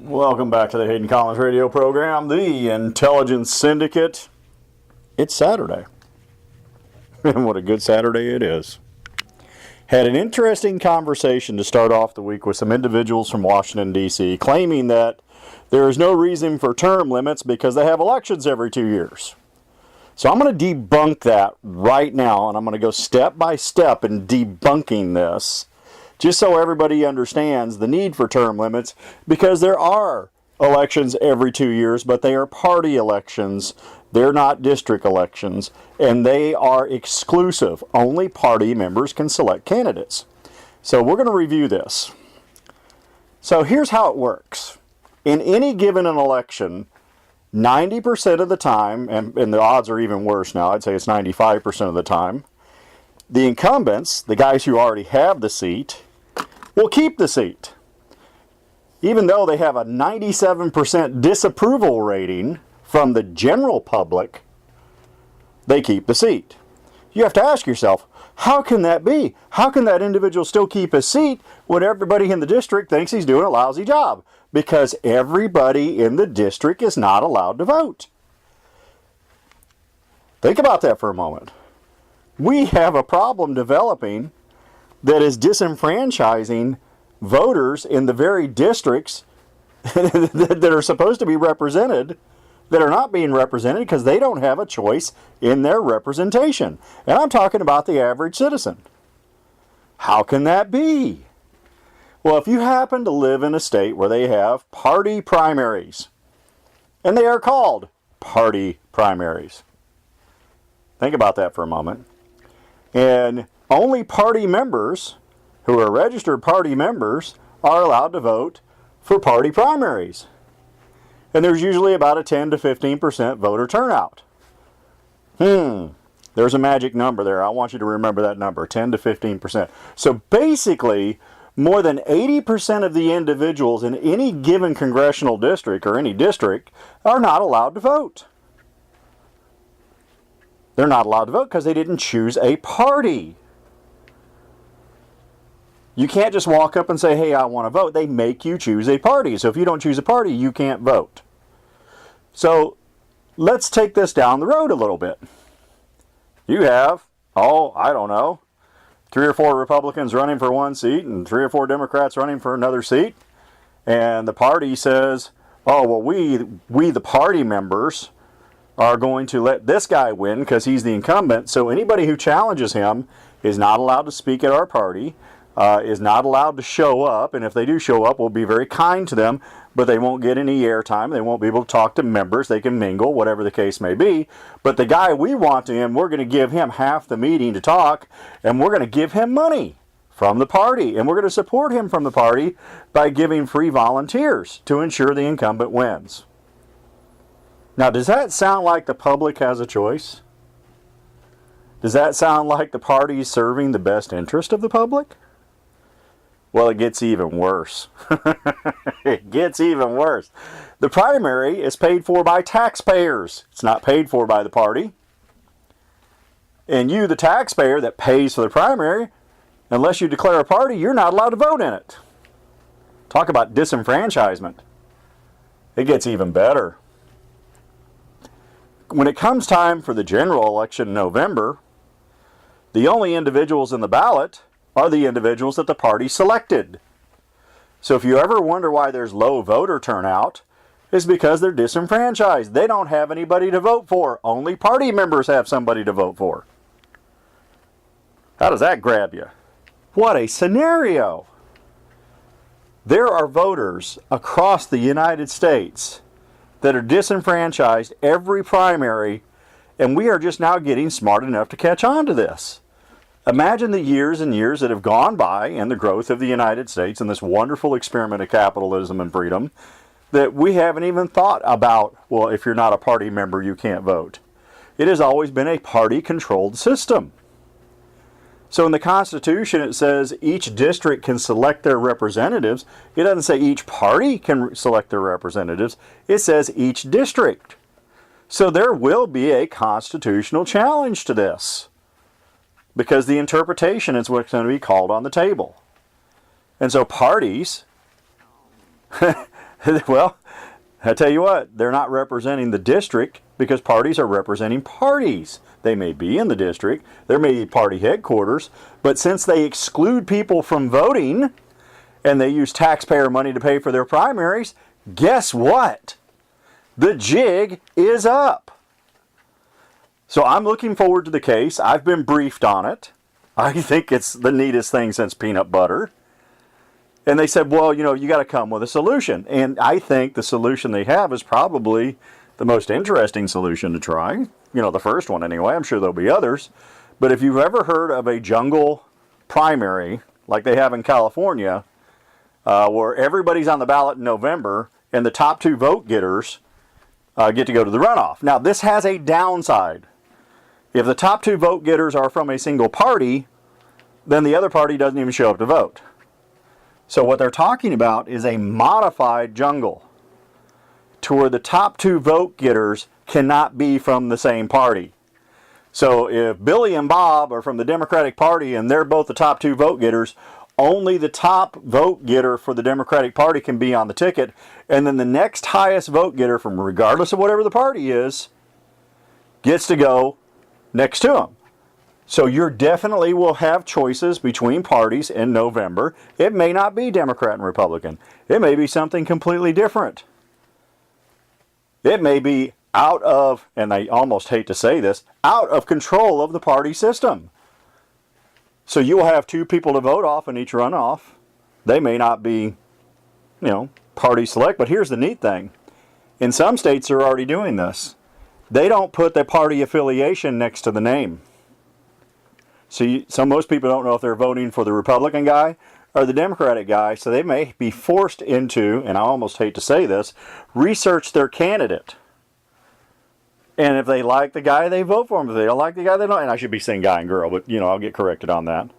Welcome back to the Hayden Collins radio program, The Intelligence Syndicate. It's Saturday. And what a good Saturday it is. Had an interesting conversation to start off the week with some individuals from Washington, D.C., claiming that there is no reason for term limits because they have elections every 2 years. So I'm going to debunk that right now, and I'm going to go step by step in debunking this, just so everybody understands the need for term limits, because there are elections every 2 years, but they are party elections. They're not district elections, and they are exclusive. Only party members can select candidates. So we're going to review this. So here's how it works. In any given election, 90% of the time, and the odds are even worse now, I'd say it's 95% of the time, the incumbents, the guys who already have the seat, will keep the seat. Even though they have a 97% disapproval rating from the general public, they keep the seat. You have to ask yourself, how can that be? How can that individual still keep his seat when everybody in the district thinks he's doing a lousy job? Because everybody in the district is not allowed to vote. Think about that for a moment. We have a problem developing that is disenfranchising voters in the very districts that are supposed to be represented, that are not being represented because they don't have a choice in their representation. And I'm talking about the average citizen. How can that be? Well, if you happen to live in a state where they have party primaries, and they are called party primaries, think about that for a moment, and only party members who are registered party members are allowed to vote for party primaries. And there's usually about a 10 to 15% voter turnout. There's a magic number there. I want you to remember that number, 10 to 15%. So basically, more than 80% of the individuals in any given congressional district or any district are not allowed to vote. They're not allowed to vote because they didn't choose a party. You can't just walk up and say, hey, I want to vote. They make you choose a party. So if you don't choose a party, you can't vote. So let's take this down the road a little bit. You have, I don't know, 3 or 4 Republicans running for one seat and 3 or 4 Democrats running for another seat. And the party says, we the party members are going to let this guy win because he's the incumbent. So anybody who challenges him is not allowed to speak at our party, is not allowed to show up. And if they do show up, we'll be very kind to them, but they won't get any airtime. They won't be able to talk to members. They can mingle, whatever the case may be. But the guy we want to him, we're going to give him half the meeting to talk, and we're going to give him money from the party. And we're going to support him from the party by giving free volunteers to ensure the incumbent wins. Now, does that sound like the public has a choice? Does that sound like the party is serving the best interest of the public? Well, it gets even worse. It gets even worse. The primary is paid for by taxpayers. It's not paid for by the party. And you, the taxpayer that pays for the primary, unless you declare a party, you're not allowed to vote in it. Talk about disenfranchisement. It gets even better. When it comes time for the general election in November, the only individuals in the ballot are the individuals that the party selected. So if you ever wonder why there's low voter turnout, it's because they're disenfranchised. They don't have anybody to vote for. Only party members have somebody to vote for. How does that grab you? What a scenario! There are voters across the United States that are disenfranchised every primary, and we are just now getting smart enough to catch on to this. Imagine the years and years that have gone by and the growth of the United States and this wonderful experiment of capitalism and freedom that we haven't even thought about, well, if you're not a party member, you can't vote. It has always been a party-controlled system. So in the Constitution, it says each district can select their representatives. It doesn't say each party can select their representatives. It says each district. So there will be a constitutional challenge to this, because the interpretation is what's going to be called on the table. And so parties, Well, I tell you what, they're not representing the district because parties are representing parties. They may be in the district, there may be party headquarters, but since they exclude people from voting and they use taxpayer money to pay for their primaries, guess what? The jig is up. So I'm looking forward to the case. I've been briefed on it. I think it's the neatest thing since peanut butter. And they said, well, you got to come with a solution. And I think the solution they have is probably the most interesting solution to try. The first one anyway. I'm sure there'll be others. But if you've ever heard of a jungle primary, like they have in California, where everybody's on the ballot in November, and the top 2 vote getters get to go to the runoff. Now, this has a downside. If the top 2 vote getters are from a single party, then the other party doesn't even show up to vote. So what they're talking about is a modified jungle to where the top 2 vote getters cannot be from the same party. So if Billy and Bob are from the Democratic Party and they're both the top 2 vote getters, only the top vote getter for the Democratic Party can be on the ticket, and then the next highest vote getter from regardless of whatever the party is gets to go next to him. So you definitely will have choices between parties in November. It may not be Democrat and Republican. It may be something completely different. It may be out of, and I almost hate to say this, out of control of the party system. So you will have 2 people to vote off in each runoff. They may not be, party select, but here's the neat thing. In some states, they're already doing this. They don't put the party affiliation next to the name. So most people don't know if they're voting for the Republican guy or the Democratic guy, so they may be forced into, and I almost hate to say this, research their candidate. And if they like the guy, they vote for him. If they don't like the guy, they don't. And I should be saying guy and girl, but I'll get corrected on that.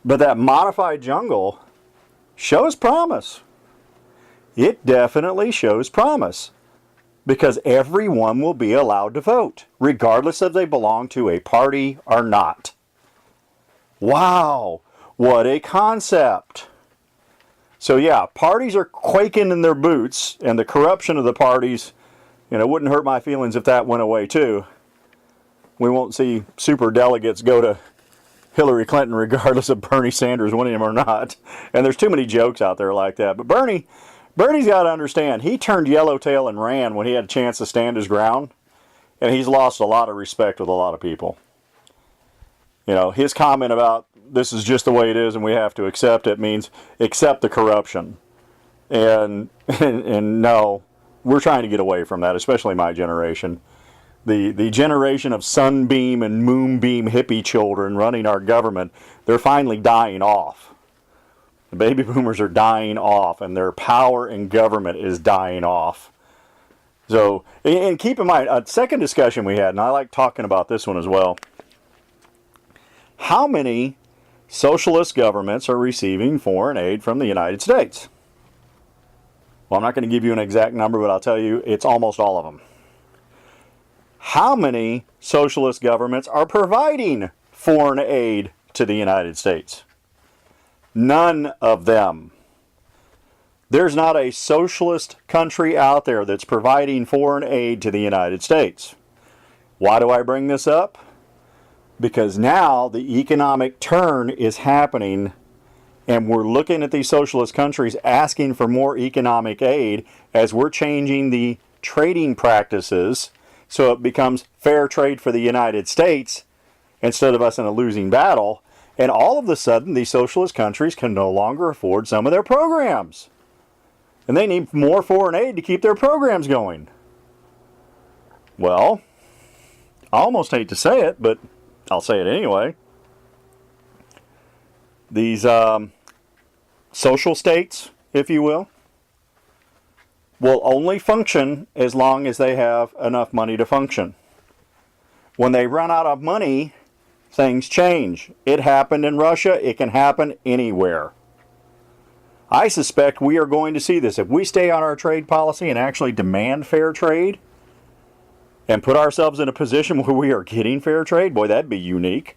But that modified jungle shows promise. It definitely shows promise. Because everyone will be allowed to vote, regardless if they belong to a party or not. Wow, what a concept. So yeah, parties are quaking in their boots, and the corruption of the parties, it wouldn't hurt my feelings if that went away too. We won't see super delegates go to Hillary Clinton regardless of Bernie Sanders winning them or not. And there's too many jokes out there like that. But Bernie's got to understand, he turned yellowtail and ran when he had a chance to stand his ground. And he's lost a lot of respect with a lot of people. His comment about this is just the way it is and we have to accept it means accept the corruption. And no, we're trying to get away from that, especially my generation. The generation of sunbeam and moonbeam hippie children running our government, they're finally dying off. The baby boomers are dying off, and their power in government is dying off. So, and keep in mind, a second discussion we had, and I like talking about this one as well. How many socialist governments are receiving foreign aid from the United States? Well, I'm not going to give you an exact number, but I'll tell you it's almost all of them. How many socialist governments are providing foreign aid to the United States? None of them. There's not a socialist country out there that's providing foreign aid to the United States. Why do I bring this up? Because now the economic turn is happening, and we're looking at these socialist countries asking for more economic aid as we're changing the trading practices so it becomes fair trade for the United States instead of us in a losing battle. And all of a sudden, these socialist countries can no longer afford some of their programs. And they need more foreign aid to keep their programs going. Well, I almost hate to say it, but I'll say it anyway. These social states, if you will only function as long as they have enough money to function. When they run out of money, things change. It happened in Russia. It can happen anywhere. I suspect we are going to see this. If we stay on our trade policy and actually demand fair trade and put ourselves in a position where we are getting fair trade, boy, that'd be unique.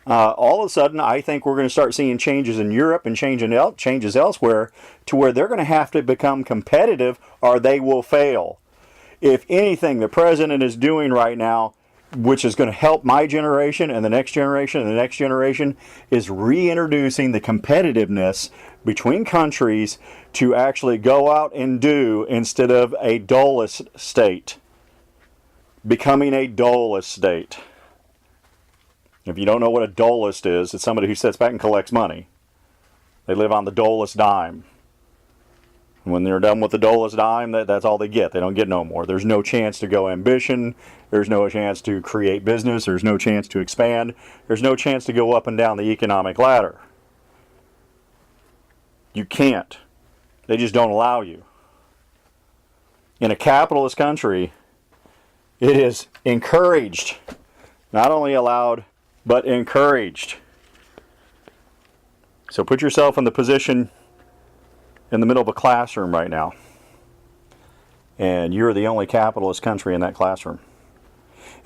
all of a sudden, I think we're going to start seeing changes in Europe and changes elsewhere to where they're going to have to become competitive or they will fail. If anything, the president is doing right now, which is going to help my generation and the next generation and the next generation, is reintroducing the competitiveness between countries to actually go out and do instead of a dullist state. Becoming a dullist state. If you don't know what a dullist is, it's somebody who sits back and collects money. They live on the dullest dime. When they're done with the dullest dime, that's all they get. They don't get no more. There's no chance to go ambition. There's no chance to create business. There's no chance to expand. There's no chance to go up and down the economic ladder. You can't. They just don't allow you. In a capitalist country, it is encouraged, not only allowed, but encouraged. So put yourself in the position in the middle of a classroom right now. And you're the only capitalist country in that classroom.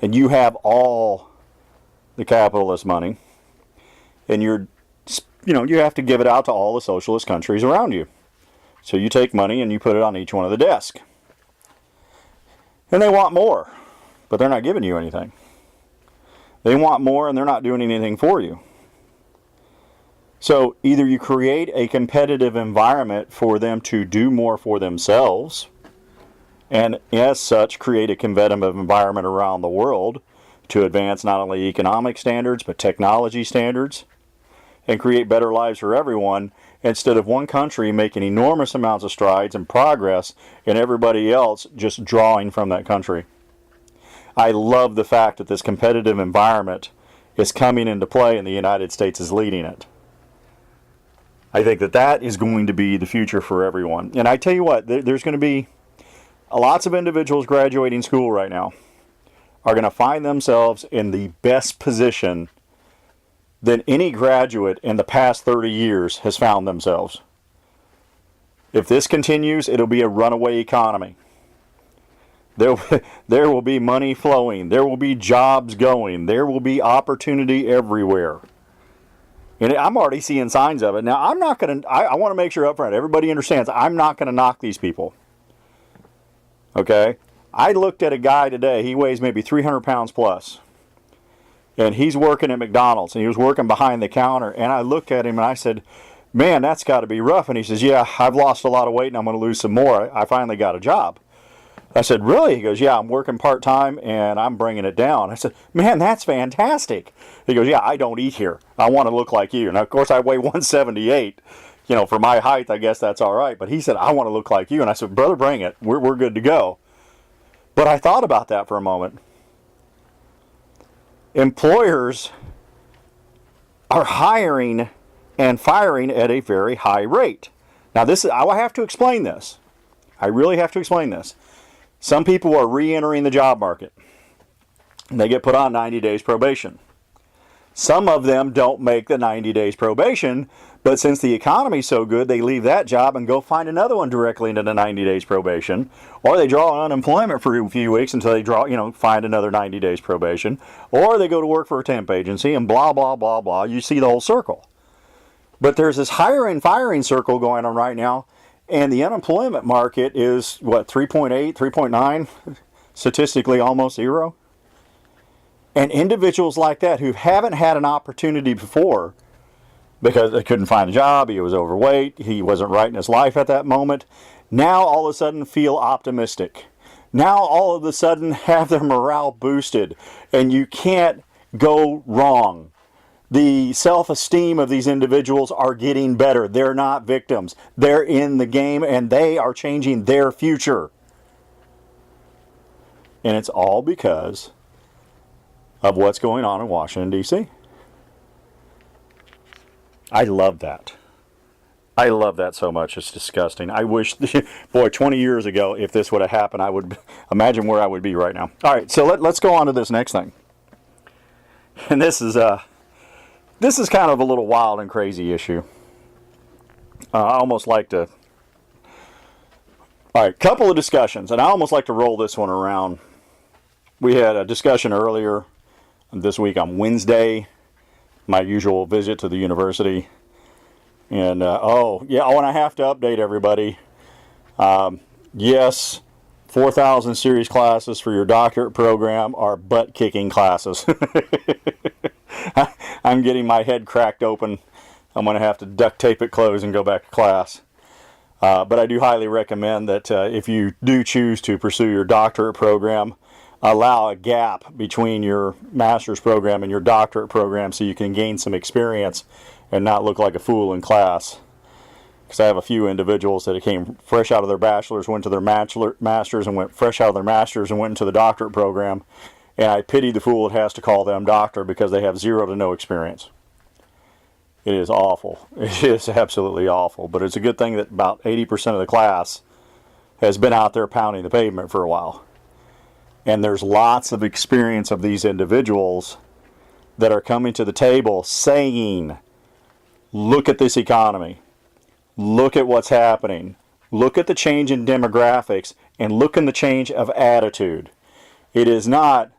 And you have all the capitalist money. And you have to give it out to all the socialist countries around you. So you take money and you put it on each one of the desks. And they want more, but they're not giving you anything. They want more and they're not doing anything for you. So either you create a competitive environment for them to do more for themselves, and as such create a competitive environment around the world to advance not only economic standards but technology standards, and create better lives for everyone, instead of one country making enormous amounts of strides and progress and everybody else just drawing from that country. I love the fact that this competitive environment is coming into play and the United States is leading it. I think that is going to be the future for everyone. And I tell you what, there's going to be lots of individuals graduating school right now are going to find themselves in the best position than any graduate in the past 30 years has found themselves. If this continues, it'll be a runaway economy. There will be money flowing. There will be jobs going. There will be opportunity everywhere. And I'm already seeing signs of it. Now, I'm not going to, I want to make sure up front, everybody understands, I'm not going to knock these people. Okay? I looked at a guy today, he weighs maybe 300 pounds plus. And he's working at McDonald's, and he was working behind the counter. And I looked at him and I said, man, that's got to be rough. And he says, yeah, I've lost a lot of weight and I'm going to lose some more. I finally got a job. I said, really? He goes, yeah, I'm working part-time and I'm bringing it down. I said, man, that's fantastic. He goes, yeah, I don't eat here. I want to look like you. Now, of course, I weigh 178. For my height, I guess that's all right. But he said, I want to look like you. And I said, brother, bring it. We're good to go. But I thought about that for a moment. Employers are hiring and firing at a very high rate. Now, I have to explain this. I really have to explain this. Some people are re-entering the job market. They get put on 90 days probation. Some of them don't make the 90 days probation, but since the economy's so good, they leave that job and go find another one directly into the 90 days probation. Or they draw unemployment for a few weeks until they find another 90 days probation. Or they go to work for a temp agency and blah, blah, blah, blah. You see the whole circle. But there's this hiring, firing circle going on right now. And the unemployment market is, 3.8, 3.9, statistically almost zero. And individuals like that who haven't had an opportunity before because they couldn't find a job, he was overweight, he wasn't right in his life at that moment, now all of a sudden feel optimistic. Now all of a sudden have their morale boosted. And you can't go wrong. The self-esteem of these individuals are getting better. They're not victims. They're in the game and they are changing their future. And it's all because of what's going on in Washington, D.C. I love that. I love that so much. It's disgusting. I wish, 20 years ago, if this would have happened, I would imagine where I would be right now. All right, so let's go on to this next thing. And this is kind of a little wild and crazy issue. I almost like to... All right, couple of discussions, and I almost like to roll this one around. We had a discussion earlier this week on Wednesday my usual visit to the university. And, oh, yeah, and I have to update everybody. Yes, 4,000 series classes for your doctorate program are butt-kicking classes. I'm getting my head cracked open. I'm going to have to duct tape it closed and go back to class. But I do highly recommend that if you do choose to pursue your doctorate program, allow a gap between your master's program and your doctorate program so you can gain some experience and not look like a fool in class. Because I have a few individuals that came fresh out of their bachelor's, went to their master's, and went fresh out of their master's and went into the doctorate program. And I pity the fool that has to call them doctor because they have 0 to no experience. It is awful. It is absolutely awful. But it's a good thing that about 80% of the class has been out there pounding the pavement for a while. And there's lots of experience of these individuals that are coming to the table saying, look at this economy. Look at what's happening. Look at the change in demographics and look in the change of attitude. It is not,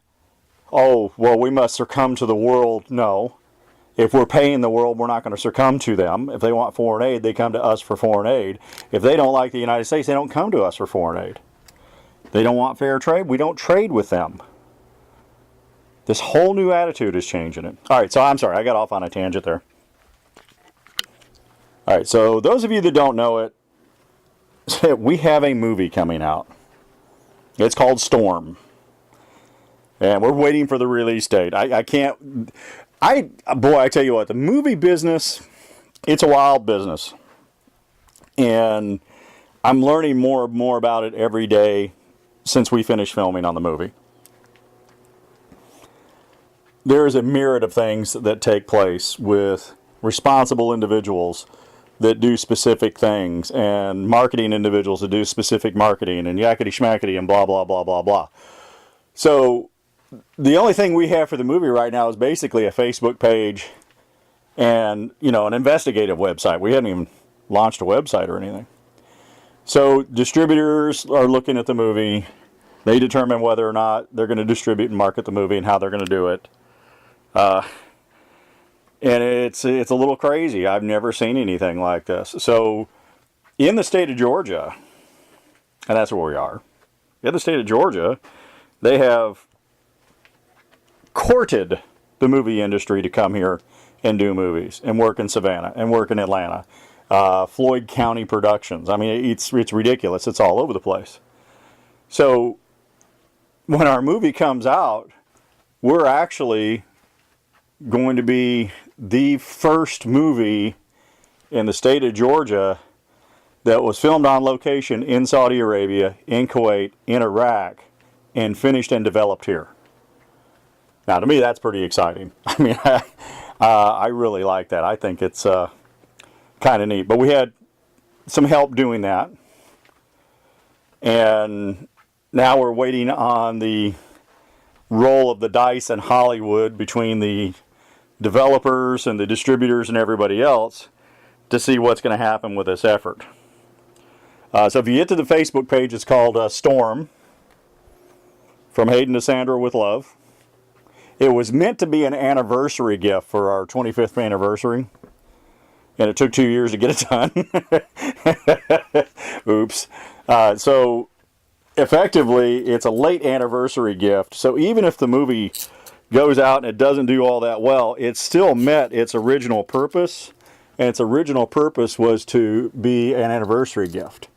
oh, well, we must succumb to the world. No. If we're paying the world, we're not going to succumb to them. If they want foreign aid, they come to us for foreign aid. If they don't like the United States, they don't come to us for foreign aid. They don't want fair trade. We don't trade with them. This whole new attitude is changing it. All right, so I'm sorry. I got off on a tangent there. All right, so those of you that don't know it, we have a movie coming out. It's called Storm. And we're waiting for the release date. I can't... Boy, I tell you what, the movie business, it's a wild business. And I'm learning more and more about it every day since we finished filming on the movie. There's a myriad of things that take place with responsible individuals that do specific things and marketing individuals that do specific marketing and yakety schmackety and blah, blah, blah, blah, blah. So the only thing we have for the movie right now is basically a Facebook page and, an investigative website. We haven't even launched a website or anything. So distributors are looking at the movie. They determine whether or not they're going to distribute and market the movie and how they're going to do it. And it's a little crazy. I've never seen anything like this. So in the state of Georgia, and that's where we are, in the state of Georgia, they have courted the movie industry to come here and do movies and work in Savannah and work in Atlanta. Floyd County Productions. I mean, it's ridiculous. It's all over the place. So when our movie comes out, we're actually going to be the first movie in the state of Georgia that was filmed on location in Saudi Arabia, in Kuwait, in Iraq, and finished and developed here. Now, to me, that's pretty exciting. I mean, I really like that. I think it's kind of neat. But we had some help doing that. And now we're waiting on the roll of the dice in Hollywood between the developers and the distributors and everybody else to see what's going to happen with this effort. So if you get to the Facebook page, it's called Storm, From Hayden to Sandra with Love. It was meant to be an anniversary gift for our 25th anniversary, and it took 2 years to get it done. Oops. So effectively, it's a late anniversary gift. So even if the movie goes out and it doesn't do all that well, it still met its original purpose, and its original purpose was to be an anniversary gift.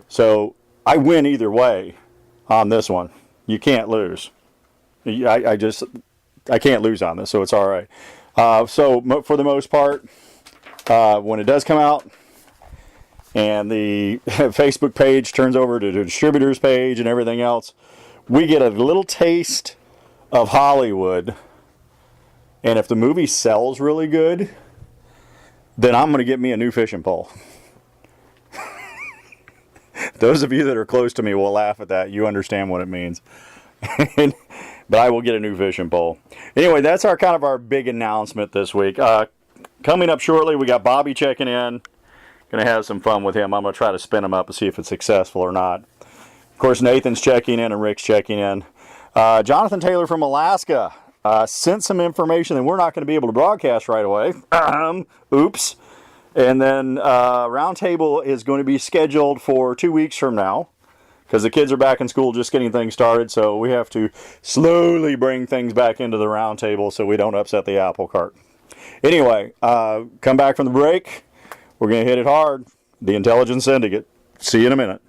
So I win either way on this one. You can't lose. I can't lose on this, so it's all right. So for the most part, when it does come out and the Facebook page turns over to the distributor's page and everything else, we get a little taste of Hollywood. And if the movie sells really good, then I'm going to get me a new fishing pole. Those of you that are close to me will laugh at that. You understand what it means. But I will get a new fishing pole. Anyway, that's our big announcement this week. Coming up shortly, we got Bobby checking in. Going to have some fun with him. I'm going to try to spin him up and see if it's successful or not. Of course, Nathan's checking in and Rick's checking in. Jonathan Taylor from Alaska sent some information that we're not going to be able to broadcast right away. Oops. And then roundtable is going to be scheduled for 2 weeks from now, because the kids are back in school just getting things started, so we have to slowly bring things back into the roundtable so we don't upset the apple cart. Anyway, come back from the break. We're going to hit it hard. The Intelligence Syndicate. See you in a minute.